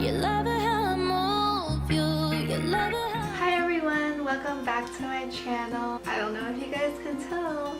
Hi everyone, welcome back to my channel. I don't know if you guys can tell,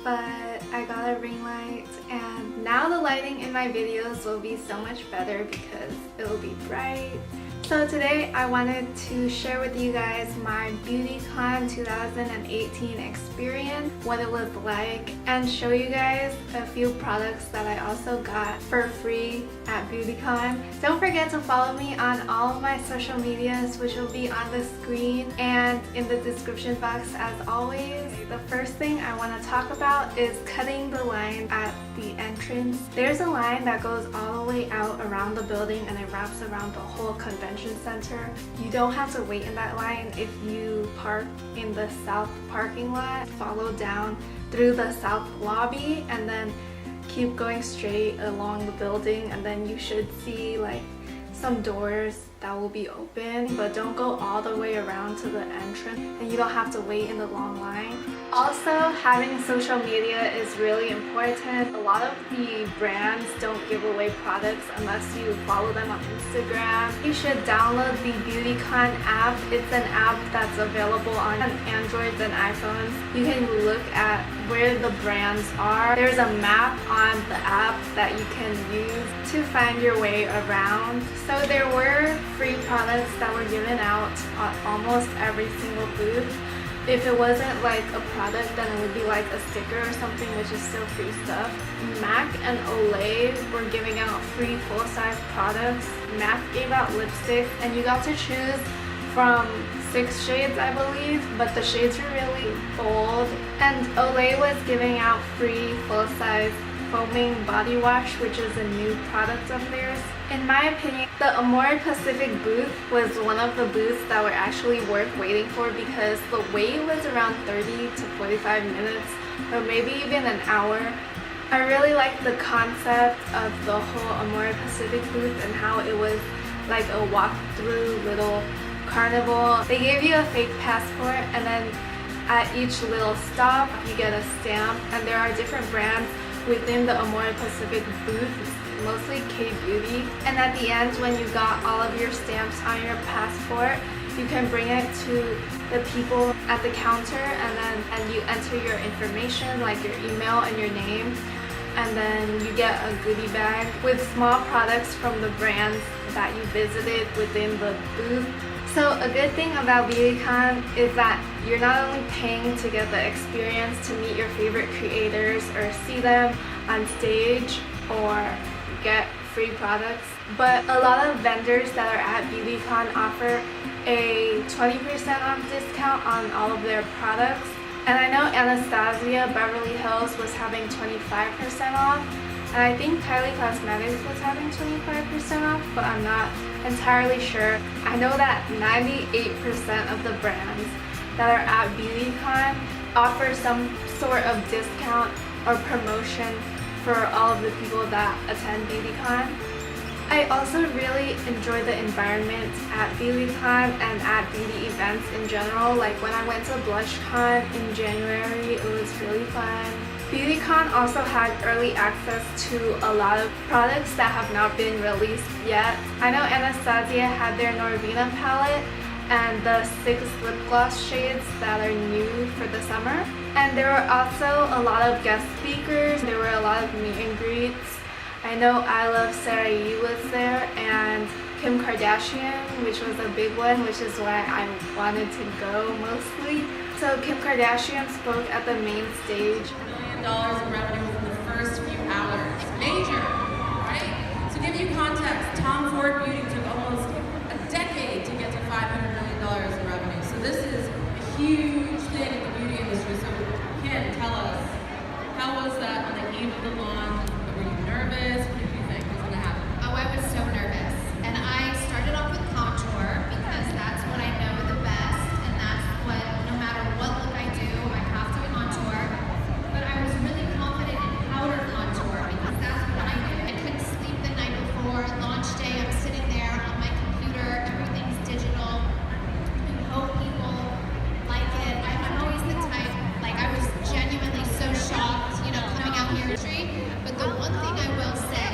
but I got a ring light and now the lighting in my videos will be so much better because it will be bright. So today I wanted to share with you guys my BeautyCon 2018 experience, what it was like, and show you guys a few products that I also got for free at BeautyCon. Don't forget to follow me on all of my social medias, which will be on the screen and in the description box as always. The first thing I want to talk about is cutting the line at the entrance. There's a line that goes all the way out around the building and it wraps around the whole convention center. You don't have to wait in that line if you park in the south parking lot. Follow down through the south lobby and then keep going straight along the building, and then you should see like some doors that will be open, but don't go all the way around to the entrance and you don't have to wait in the long line. Also, having social media is really important. A lot of the brands don't give away products unless you follow them on Instagram. You should download the BeautyCon app. It's an app that's available on Androids and iPhones. You can look at where the brands are. There's a map on the app that you can use to find your way around. So there were free products that were given out on almost every single booth. If it wasn't like a product, then it would be like a sticker or something, which is still free stuff. MAC and Olay were giving out free full-size products. MAC gave out lipsticks and you got to choose from 6 shades, I believe, but the shades were really bold. And Olay was giving out free full-size foaming body wash, which is a new product of theirs. In my opinion, the Amore Pacific booth was one of the booths that were actually worth waiting for because the wait was around 30 to 45 minutes or maybe even an hour. I really liked the concept of the whole Amore Pacific booth and how it was like a walk-through little carnival. They gave you a fake passport and then at each little stop you get a stamp, and there are different brands within the Amore Pacific booth, mostly K-Beauty. And at the end, when you got all of your stamps on your passport, you can bring it to the people at the counter and you enter your information like your email and your name, and then you get a goodie bag with small products from the brands that you visited within the booth. So a good thing about BeautyCon is that you're not only paying to get the experience to meet your favorite creators or see them on stage or get free products, but a lot of vendors that are at BeautyCon offer a 20% off discount on all of their products. And I know Anastasia Beverly Hills was having 25% off, and I think Kylie Cosmetics was having 25% off, but I'm not entirely sure. I know that 98% of the brands that are at BeautyCon offer some sort of discount or promotion for all of the people that attend BeautyCon. I also really enjoy the environment at BeautyCon and at beauty events in general. Like when I went to BlushCon in January, it was really fun. BeautyCon also had early access to a lot of products that have not been released yet. I know Anastasia had their Norvina palette and the 6 lip gloss shades that are new for the summer. And there were also a lot of guest speakers. There were a lot of meet and greets. I know I Love Sarah Yee was there and Kim Kardashian, which was a big one, which is why I wanted to go mostly. So Kim Kardashian spoke at the main stage. $1 million in revenue within the first few hours. Major, right? To give you context, Tom Ford Beauty took almost a decade to get to $500 million in revenue. So this is a huge thing in the beauty industry. So Kim, tell us, how was that on the eve of the launch? Were you nervous? What did you think was going to happen? Oh, I was so nervous. And I started off with contour because that's what I know the best, and that's what, no matter what look I do, I have to contour. But I was really confident in powder contour because that's what I do. I couldn't sleep the night before. Launch day, I'm sitting there on my computer, everything's digital. I hope people like it. I'm always the type, like I was genuinely so shocked, you know, coming out here. But the one thing I will say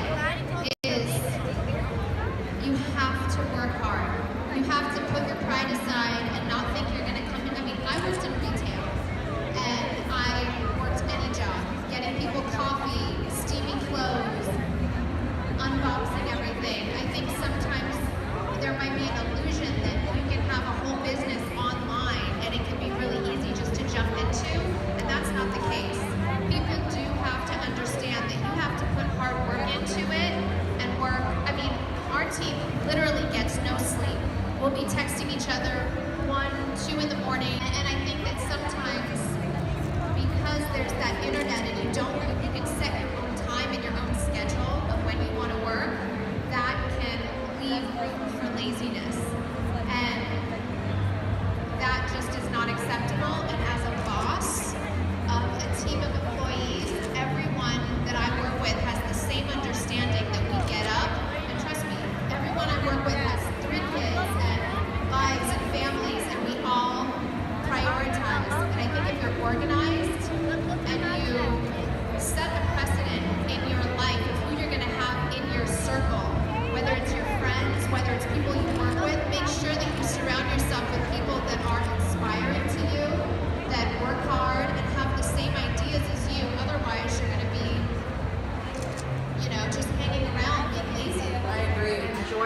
is you have to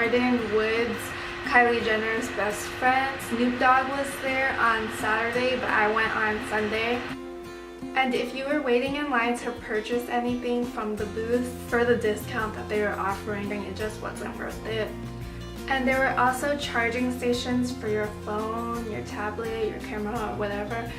Jordyn Woods, Kylie Jenner's best friend. Snoop Dogg was there on Saturday, but I went on Sunday. And if you were waiting in line to purchase anything from the booth for the discount that they were offering, it just wasn't worth it. And there were also charging stations for your phone, your tablet, your camera, or whatever.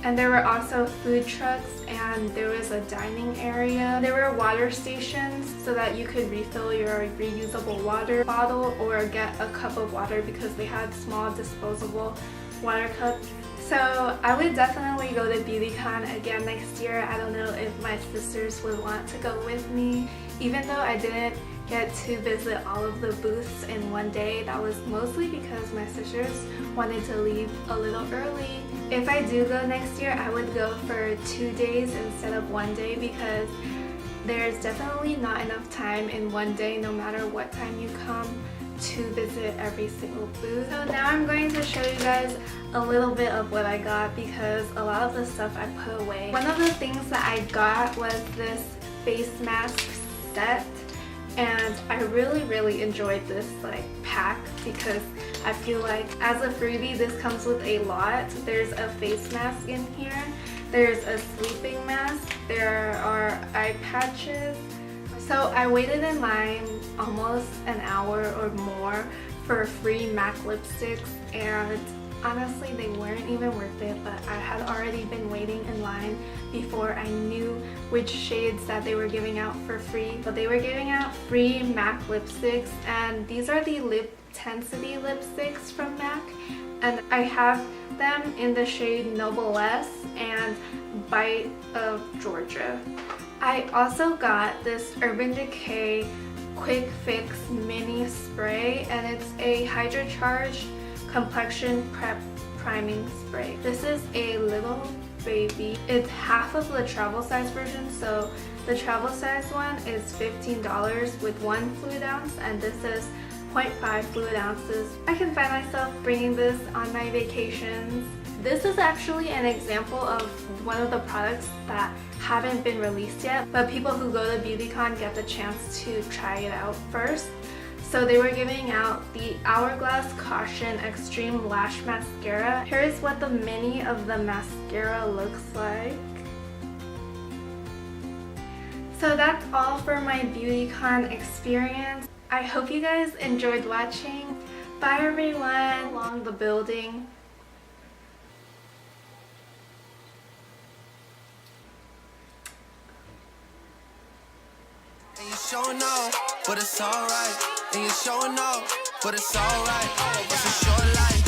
And there were also food trucks, and there was a dining area. There were water stations so that you could refill your reusable water bottle or get a cup of water because they had small disposable water cups. So I would definitely go to BeautyCon again next year. I don't know if my sisters would want to go with me. Even though I didn't get to visit all of the booths in one day, that was mostly because my sisters wanted to leave a little early. If I do go next year, I would go for 2 days instead of 1 day because there's definitely not enough time in 1 day, no matter what time you come, to visit every single booth. So now I'm going to show you guys a little bit of what I got because a lot of the stuff I put away. One of the things that I got was this face mask set, and I really enjoyed this pack because I feel like as a freebie this comes with a lot. There's a face mask in here, there's a sleeping mask, there are eye patches. So I waited in line almost an hour or more for free MAC lipsticks, and honestly they weren't even worth it, but I had already been waiting in line before I knew which shades that they were giving out for free. But they were giving out free MAC lipsticks, and these are the Lip Tensity lipsticks from MAC, and I have them in the shade Noblesse and Bite of Georgia. I also got this Urban Decay Quick Fix Mini Spray, and it's a Hydra Charged Complexion Prep Priming Spray. This is a little baby. It's half of the travel size version, so the travel size one is $15 with 1 fluid ounce, and this is 0.5 fluid ounces. I can find myself bringing this on my vacations. This is actually an example of one of the products that haven't been released yet, but people who go to BeautyCon get the chance to try it out first. So they were giving out the Hourglass Caution Extreme Lash Mascara. Here's what the mini of the mascara looks like. So that's all for my BeautyCon experience. I hope you guys enjoyed watching. Bye everyone along the building. And you showing off, but it's alright. And you showing off, but it's alright. It's a short life.